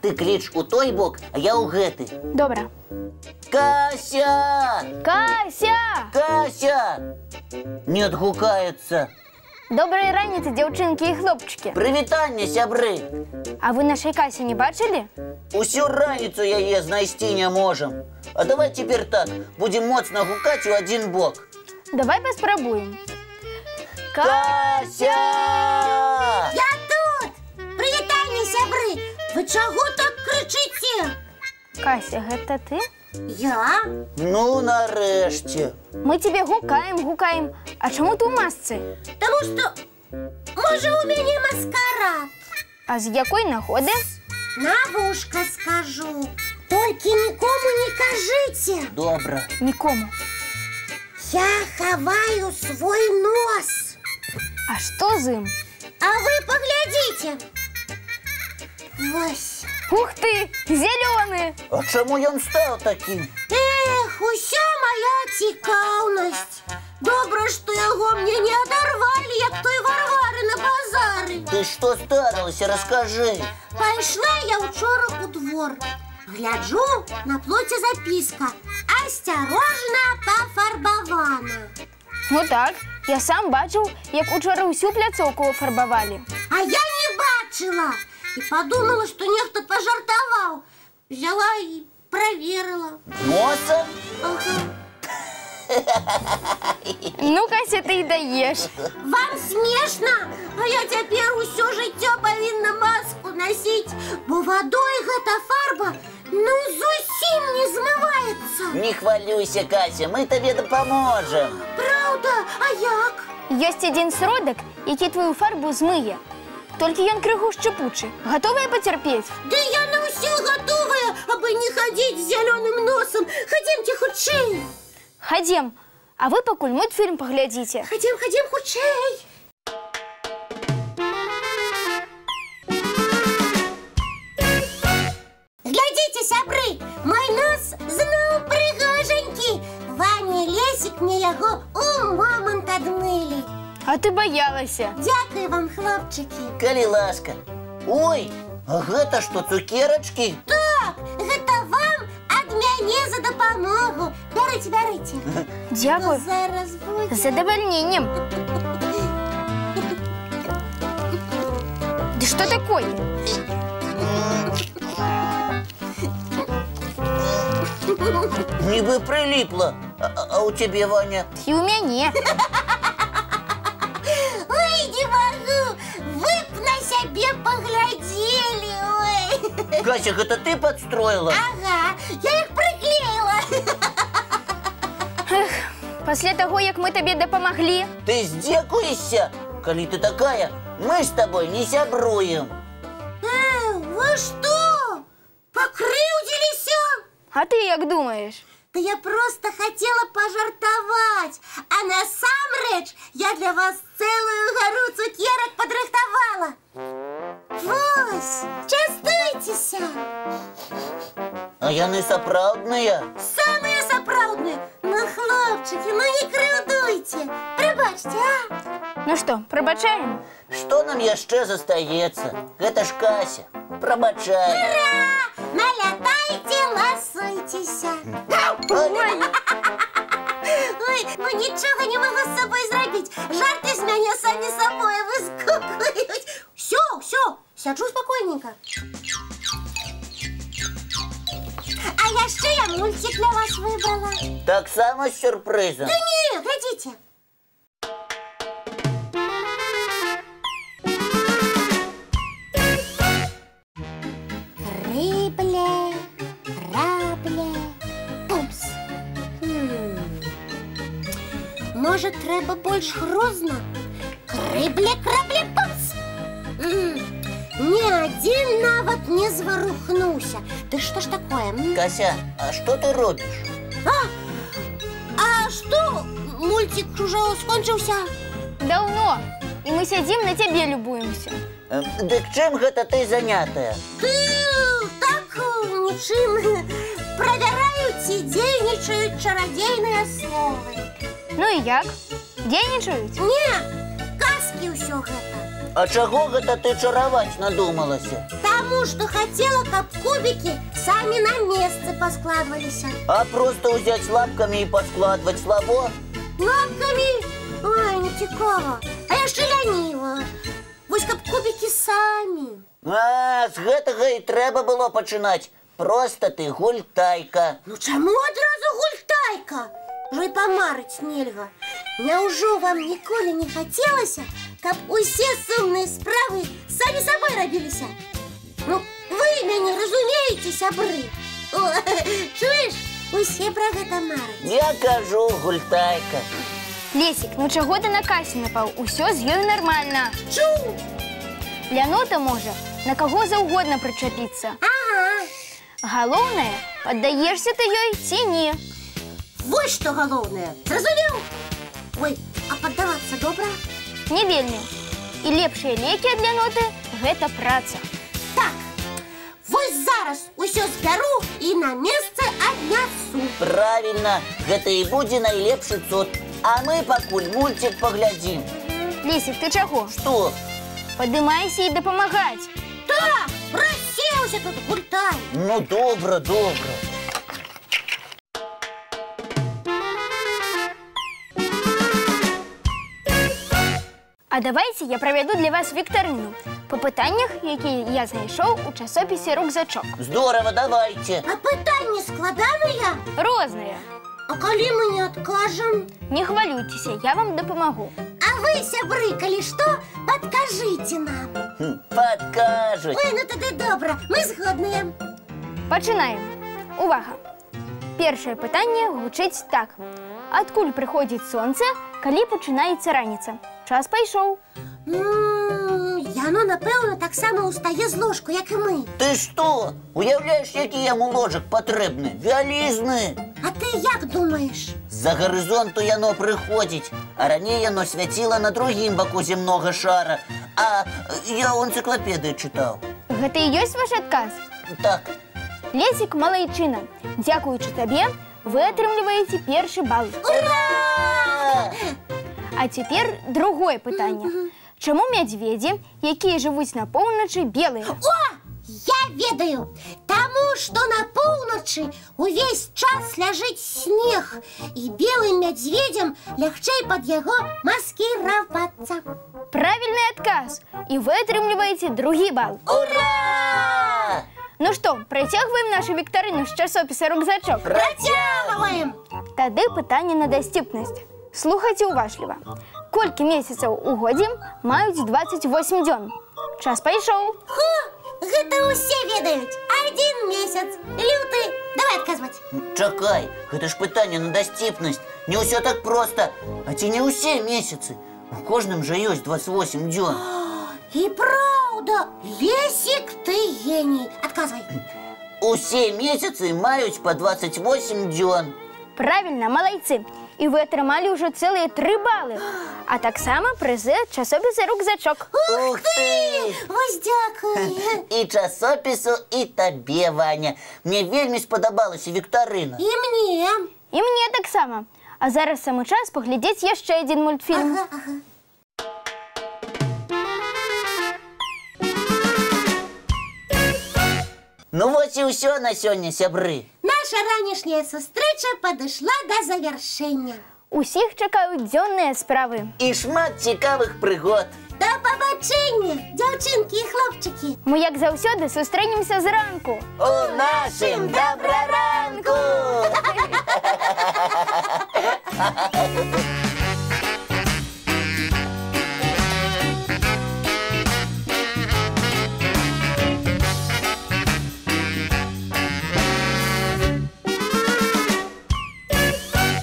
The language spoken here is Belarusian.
Ты кліч у той бок, а я ў гэты. Добра. Кася! Кася! Кася! Не адгукаецца. Добрай раніцы, дзяўчынкі і хлопчыкі. Прывітанне, сябры. А вы нашай Касі не бачылі? Усю раніцу яе знайсці не можам. А давай цяпер так, будзем моцна гукаць у адзін бок. Давай паспрабуем. Кася! Я тут! Прывітанне, сябры! Вы чаго так крычыце? Кася, гэта ты? Я? Ну, нарэшце. Мы тебе гукаем. А чаму ты ў масцы? Таму што, можа, у мяне маскарад. А з якой нагоды? На вушка скажу. Толькі нікому не кажыце. Добра. Нікому. Я хаваю свой нос. А што з ім? А вы паглядзіце. Вось. Ух ты, зялёны! А чаму ён стаў такім? Эх, уся моя цікаўнасць. Добра, што яго мне не адарвалі, як той Варвары на базары. Ты што здарылася, раскажы. Пайшла я учора у двор. Гляджу, на плоце запіска. Асцярожна, пафарбавана. Ну так, я сам бачыў, як учора ўсю пляцоўку фарбавалі. А я не бачыла. І подумала, што нехта пажартаваў. Взяла і праверыла. Носом? Ага. Ну, Кася, ты і даеш. Вам смешна? А я цяпер усё жыццё павінна маску насіць, бо вадой гэта фарба, ну, зусім не змываецца. Не хвалюйся, Кася, мы табе дапаможам. Праўда? А як? Ёсць адзін сродак, які твою фарбу змые. Толькі ён крыху шчыпучы. Гатовая пацярпець? Да я на ўсё гатовая, абы не хадзіць з зялёным носам. Хадземце хутчэй. Хадзем. А вы пакуль мультфільм паглядзіце. Хадзем хутчэй. Глядзіце, сябры, мой нос зноў прыгожанькі. Ваня і Лесік мне яго у момант адмылі. А ты баялася. Дзякуй вам, хлопчыкі. Калі ласка. Ой, а гэта што, цукерачкі? Так, гэта вам ад мяне за дапамогу. Бярыце. Дзякуй. Зараз будзе. З задавальненнем. Ды што такое? Нібы прыліпла. А у цябе, Ваня? І ў мяне. Ой, не могу. Вы б на сябе паглядзелі, ой. Кася, гэта ты падстроіла? Ага, я іх прыклеіла. Пасля таго, як мы табе дапамаглі. Ты здзекуешся? Калі ты такая, мы з табой не сябруем. Вы што? Пакрыўдзіліся? А ты як думаеш? Да я просто хотела пожартовать. А насамрэч я для вас целую гору цукерок подрыхтовала. Вось, частуйтеся. А яны сапраўдныя? Самые сапраўдныя. Ну, хлопчики, ну не крыўдуйте. Прабачце, а? Ну што, прабачаем? Што нам яшчэ застаецца? Гэта ж Кася. Прабачай. Ура! Налятайте, ласуйтеся. Ой, ну нічога не магу з сабой зрабіць. Жарты з мяне самі сабой выскакваюць. Всё, сяджу спакойненька. А яшчэ я мультик для вас выбрала. Таксама з сюрпрызам? Да не, глядзіце. Крыбле, крабле, пумс. Може, треба больш грозно? Крыбле, крабле, пумс. Ні адзін нават не зварухнуўся. Ды што ж такое? Кася, а што ты робіш? А што? Мультик ужо скончыўся? Даўно. І мы сядзім на цябе любуемся. Дык чым гэта ты занятая? Так, нічым. Правяраю, ці дзейнічаюць чарадзейныя словы. Ну і як? Дзейнічаюць? Не, казкі ўсё усё гэта. А чаго гэта ты чараваць надумалася? Таму што хацела, каб кубікі самі на месцы паскладваліся. А просто ўзяць лапкамі і паскладваць слабо? Лапкамі? Ой, не цікава. А яшчэ ляніва. Вось каб кубікі самі. А, з гэтага і трэба было пачынаць. Просто ты гультайка. Ну чаму адразу гультайка? Ужо і памарыць нельга. Няўжо вам ніколі не хацелася, каб усе сумныя справы самі сабой рабіліся? Ну, вы мяне разумееце, сябры? О, чуеш? Усе пра гэта мараць. Я кажу, гультайка. Лесік, ну чаго ты на касе напаў? Усё з ёй нармальна. Чу! Лянота можа на каго заўгодна прычапіцца. Ага. Галоўнае, паддаешся ты ёй ці не. Вось што галоўнае. Зразумеў? Ой, а паддавацца добра? Не вельмі. І лепшыя лекі ад ляноты – гэта праца. Так, вось зараз усё збяру і на месца аднясу. Правильно, гэта і будзе найлепшы цуд. А мы пакуль мульцік паглядзім. Лесік, ты чаго? Што? Падымайся і дапамагаць. Так, рассеўся тут гультай. Ну, добра, добра. А давайте я правяду для вас віктарыну па пытаннях, якія я знайшоў у часопісе «Рюкзачок». Здорово, давайте. А пытанні складаныя? Розныя. А калі мы не адкажам? Не хвалюйцеся, я вам дапамагу. А вы, сябры, калі што, падкажыце нам. Падкажуць. Ой, ну тады добра, мы згодныя. Пачынаем. Увага! Першае пытанне гучыць так. Адкуль прыходзіць сонца, калі пачынаецца раніца? Час пайшоў. Яно, напэўна, таксама ўстае з ложку, як і мы. Ты што? Уяўляеш, які яму ложак патрэбны? Вялізны. А ты як думаеш? З-за гарызонту яно прыходзіць, а раней яно свяціла на другім баку зямнога шара. А я ў энцыклапедыі чытаў. Гэта і ёсць ваш адказ? Так. Лесік, малайчына, дзякуючы табе, вы атрымліваеце першы бал. Ура! А цяпер другое пытанне. Чаму мядзведзі, якія жывуць на поўначы, белыя? О! Я ведаю! Таму, што на поўначы увесь час ляжыць снег, і белым мядзведзям лягчэй пад яго маскіравацца. Правільны адказ! І вы атрымліваеце другі бал. Ура! Ну што, працягваем нашу віктарыну з часопіса «Рюкзачок». Працягваем! Тады пытанне на дасціпнасць. Слухайце уважліва. Колькі месяцаў у годзе маюць 28 дзён? Час пайшоў. Хо! Гэта ўсе ведаюць. 1 месяц. Люты. Давай адказваць. Чакай, гэта ж пытанне на дасціпнасць. Не ўсё так проста. А ці не ўсе месяцы? У кожным жа ёсць 28 дзён. І праўда. Лесік, ты геній. Адказвай. Усе месяцы маюць па 28 дзён. Правільна, малайцы. І вы атрымалі ўжо цэлыя 3 балы. А таксама прызы ад часопіса «Рюкзачок». Ух ты! Вось дзякуй. І часопісу, і табе, Ваня. Мне вельмі спадабалася віктарына. І мне. І мне таксама. А зараз самы час паглядзець яшчэ адзін мультфільм. Ага. Ну вось і ўсё на сёння, сябры. Наша ранішняя сустрэча падышла да завяршэння. Усіх чакаюць дзённыя справы. І шмат цікавых прыгод. Да пабачэння, дзяўчынкі і хлопчыкі. Мы, як заўсёды, сустрэнемся зранку. У нашым добраранку!